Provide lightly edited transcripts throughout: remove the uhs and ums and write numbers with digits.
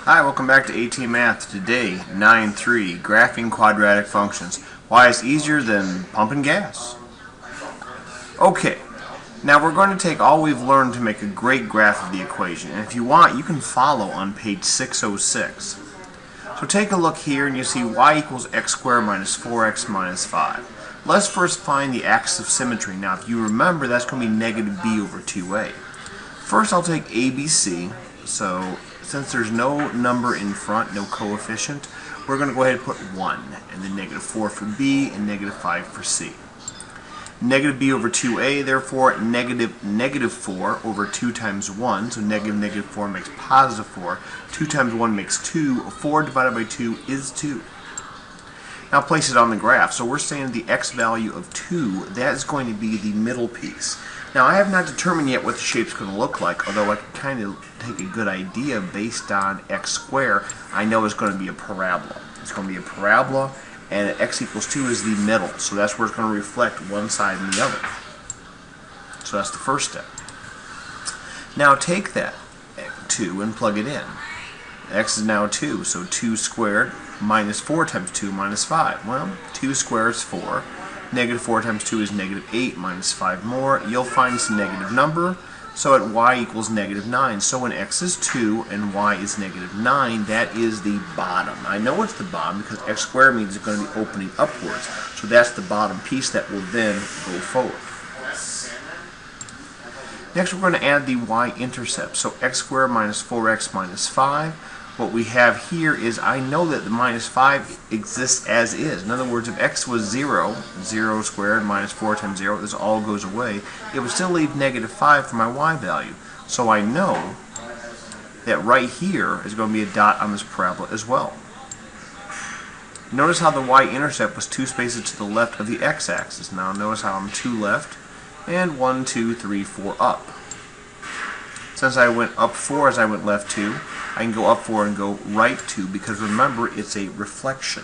Hi, welcome back to AT Math. Today, 9.3, graphing quadratic functions. Why it's easier than pumping gas. Okay, now we're going to take all we've learned to make a great graph of the equation. And if you want, you can follow on page 606. So take a look here and you see y equals x squared minus 4x minus 5. Let's first find the axis of symmetry. Now if you remember, that's going to be negative b over 2a. First I'll take ABC. So since there's no number in front, no coefficient, we're going to go ahead and put 1, and then negative 4 for B, and negative 5 for C. Negative B over 2A, therefore negative 4 over 2 times 1, so negative 4 makes positive 4. 2 times 1 makes 2. 4 divided by 2 is 2. Now place it on the graph. So we're saying the x value of 2, that is going to be the middle piece. Now I have not determined yet what the shape's going to look like, although I can kind of take a good idea based on x squared. I know it's going to be a parabola. It's going to be a parabola, and x equals 2 is the middle, so that's where it's going to reflect one side and the other. So that's the first step. Now take that 2 and plug it in. X is now 2, so 2 squared minus 4 times 2 minus 5. Well, 2 squared is 4. Negative 4 times 2 is negative 8 minus 5 more. You'll find this negative number, so at y equals negative 9. So when x is 2 and y is negative 9, that is the bottom. I know it's the bottom because x squared means it's going to be opening upwards. So that's the bottom piece that will then go forward. Next we're going to add the y-intercept. So x squared minus 4x minus 5. What we have here is I know that the minus 5 exists as is. In other words, if x was 0, 0 squared minus 4 times 0, this all goes away, it would still leave negative 5 for my y value. So I know that right here is going to be a dot on this parabola as well. Notice how the y-intercept was 2 spaces to the left of the x-axis. Now notice how I'm 2 left and 1, 2, 3, 4 up. Since I went up 4 as I went left 2, I can go up 4 and go right 2 because remember it's a reflection.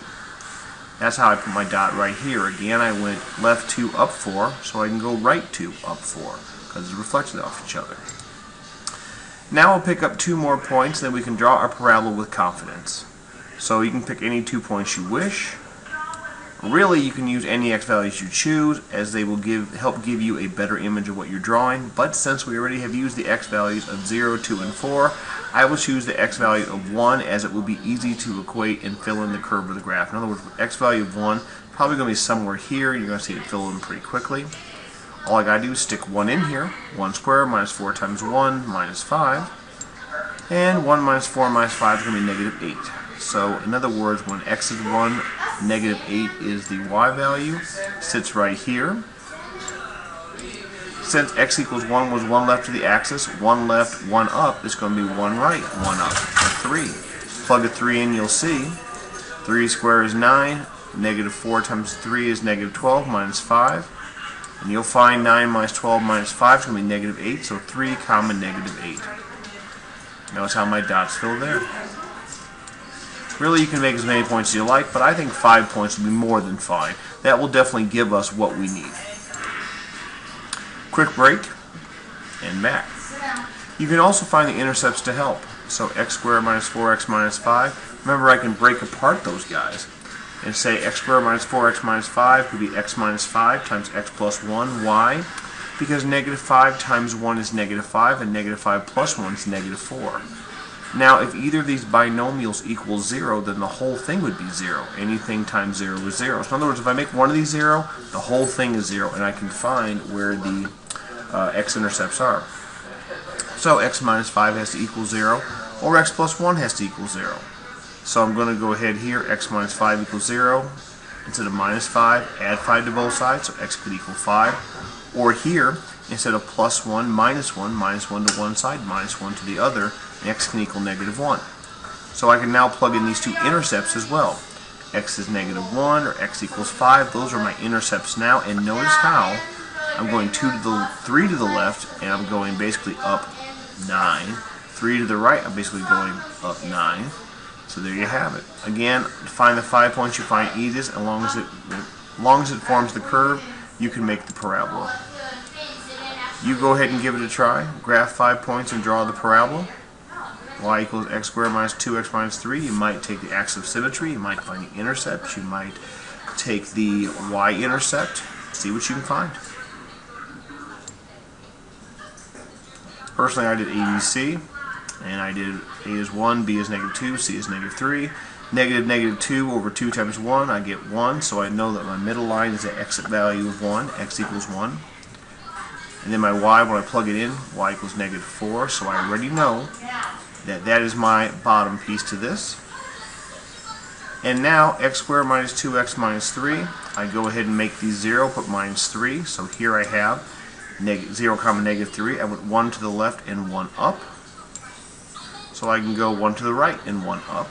That's how I put my dot right here. Again, I went left 2 up 4, so I can go right 2 up 4 because it's reflected off each other. Now we'll pick up 2 more points, then we can draw our parabola with confidence. So you can pick any 2 points you wish. Really, you can use any x values you choose, as they will help give you a better image of what you're drawing. But since we already have used the x values of 0, 2, and 4, I will choose the x value of 1, as it will be easy to equate and fill in the curve of the graph. In other words, x value of 1 probably going to be somewhere here. You're going to see it fill in pretty quickly. All I got to do is stick 1 in here. 1 squared minus 4 times 1 minus 5. And 1 minus 4 minus 5 is going to be negative 8. So in other words, when x is 1, negative 8 is the y value. Sits right here. Since x equals 1 was 1 left of the axis, 1 left, 1 up, it's going to be 1 right, 1 up, or 3. Plug a 3 in, you'll see 3 squared is 9, negative 4 times 3 is negative 12 minus 5. And you'll find 9 minus 12 minus 5 is going to be negative 8, so 3 comma negative 8. Notice how my dots fill there. Really, you can make as many points as you like, but I think 5 points will be more than fine. That will definitely give us what we need. Quick break, and back. You can also find the intercepts to help. So x squared minus 4x minus 5. Remember, I can break apart those guys and say x squared minus 4x minus 5 could be x minus 5 times x plus 1. Why? Because negative 5 times 1 is negative 5, and negative 5 plus 1 is negative 4. Now, if either of these binomials equals 0, then the whole thing would be 0. Anything times 0 is 0. So in other words, if I make one of these 0, the whole thing is 0, and I can find where the x-intercepts are. So x minus 5 has to equal 0, or x plus 1 has to equal 0. So I'm going to go ahead here, x minus 5 equals 0. Instead of minus 5, add 5 to both sides, so x could equal 5. Or here, instead of plus 1, minus 1 to one side, minus 1 to the other, and x can equal negative 1. So I can now plug in these 2 intercepts as well. X is negative 1, or x equals 5. Those are my intercepts now, and notice how I'm going 3 to the left, and I'm going basically up 9. 3 to the right, I'm basically going up 9. So there you have it. Again, to find the 5 points you find easiest, as long as it forms the curve, you can make the parabola. You go ahead and give it a try. Graph 5 points and draw the parabola. y equals x squared minus 2x minus 3. You might take the axis of symmetry. You might find the intercept. You might take the y-intercept. See what you can find. Personally, I did ABC, and I did A is 1, B is negative 2, C is negative 3. Negative 2 over 2 times 1, I get 1, so I know that my middle line is the exit value of 1, x equals 1. And then my y, when I plug it in, y equals negative 4, so I already know that that is my bottom piece to this. And now, x squared minus 2x minus 3, I go ahead and make these 0, put minus 3, so here I have 0 comma negative 3. I went 1 to the left and 1 up. So I can go 1 to the right and 1 up.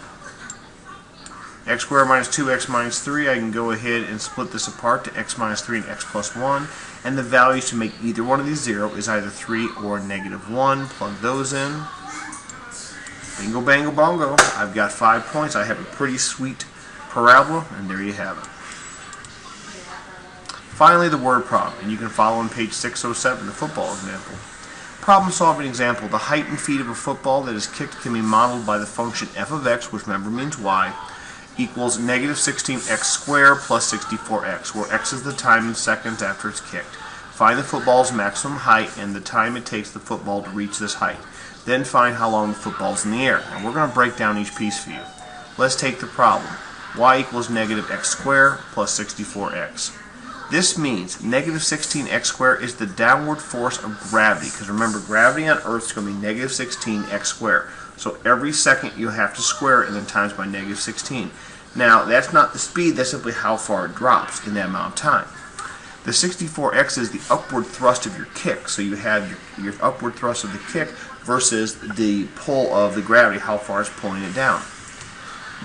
X squared minus 2x minus 3, I can go ahead and split this apart to x minus 3 and x plus 1. And the values to make either one of these 0 is either 3 or negative 1. Plug those in. Bingo, bango, bongo. I've got 5 points. I have a pretty sweet parabola, and there you have it. Finally, the word problem, and you can follow on page 607, the football example. Problem solving example. The height and feet of a football that is kicked can be modeled by the function f of x, which remember means y, equals negative 16x squared plus 64x, where x is the time in seconds after it's kicked. Find the football's maximum height and the time it takes the football to reach this height. Then find how long the football's in the air. And we're going to break down each piece for you. Let's take the problem. Y equals negative x squared plus 64x. This means negative 16x squared is the downward force of gravity, because remember, gravity on Earth is going to be negative 16x squared. So every second you have to square it and then times by negative 16. Now, that's not the speed, that's simply how far it drops in that amount of time. The 64x is the upward thrust of your kick. So you have your upward thrust of the kick versus the pull of the gravity, how far it's pulling it down.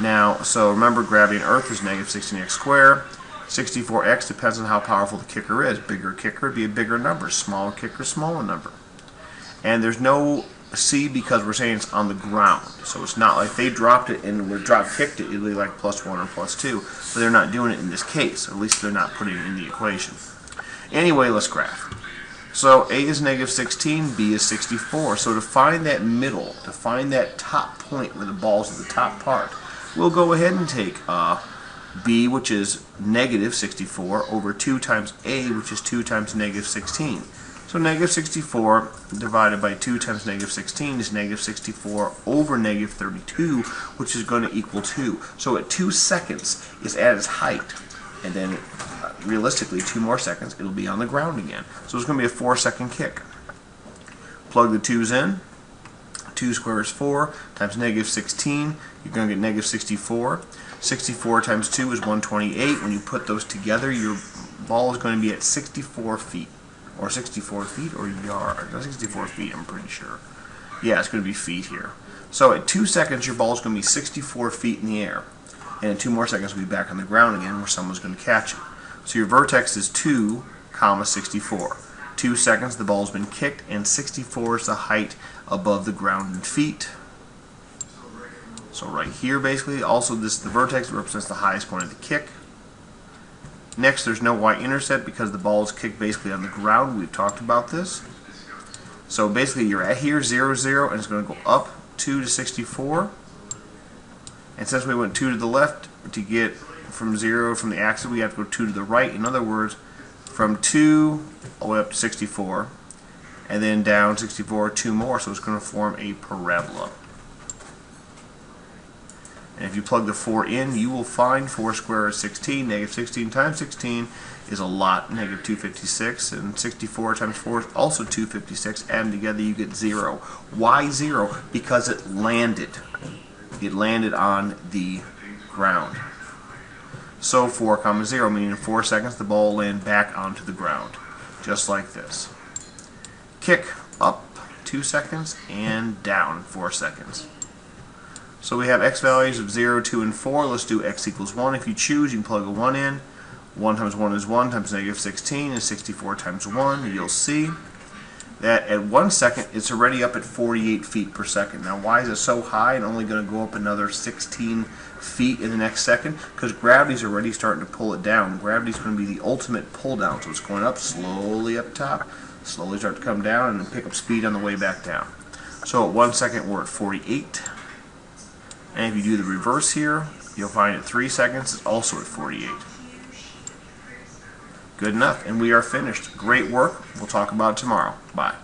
Now, so remember, gravity on Earth is negative 16x squared. 64x depends on how powerful the kicker is. Bigger kicker would be a bigger number. Smaller kicker, smaller number. And there's no C because we're saying it's on the ground. So it's not like they dropped it and we drop kicked it. It would be like +1 or +2. But they're not doing it in this case. Or at least they're not putting it in the equation. Anyway, let's graph. So A is negative 16, B is 64. So to find that middle, to find that top point where the ball's at the top part, we'll go ahead and take B, which is negative 64, over 2 times A, which is 2 times negative 16. So negative 64 divided by 2 times negative 16 is negative 64 over negative 32, which is going to equal 2. So at 2 seconds is at its height. And then realistically, 2 more seconds, it'll be on the ground again. So it's going to be a 4-second kick. Plug the 2's in. 2 squared is 4 times negative 16. You're going to get negative 64. 64 times 2 is 128. When you put those together, your ball is going to be at 64 feet. Or 64 feet or yard. No, 64 feet, I'm pretty sure. Yeah, it's going to be feet here. So at 2 seconds, your ball is going to be 64 feet in the air. And in 2 more seconds, we'll be back on the ground again where someone's going to catch it. So your vertex is 2, 64. 2 seconds, the ball's been kicked, and 64 is the height above the ground in feet. So right here, basically, also the vertex represents the highest point of the kick. Next, there's no y-intercept because the ball is kicked basically on the ground. We've talked about this. So basically, you're at here, 0, 0, and it's going to go up 2 to 64. And since we went 2 to the left, to get from 0 from the axis, we have to go 2 to the right. In other words, from 2 all the way up to 64, and then down 64, 2 more, so it's going to form a parabola. And if you plug the 4 in, you will find 4 squared is 16. Negative 16 times 16 is a lot, negative 256. And 64 times 4 is also 256. Add them together, you get 0. Why 0? Because it landed. It landed on the ground. So 4, 0, meaning in 4 seconds the ball will land back onto the ground. Just like this. Kick up 2 seconds and down 4 seconds. So we have x values of 0, 2, and 4. Let's do x equals 1. If you choose, you can plug a 1 in. 1 times 1 is 1 times negative 16 is 64 times 1. You'll see that at 1 second, it's already up at 48 feet per second. Now, why is it so high and only going to go up another 16 feet in the next second? Because gravity's already starting to pull it down. Gravity's going to be the ultimate pull down. So it's going up slowly up top, slowly start to come down, and then pick up speed on the way back down. So at 1 second we're at 48. And if you do the reverse here, you'll find at 3 seconds it's also at 48. Good enough, and we are finished. Great work. We'll talk about it tomorrow. Bye.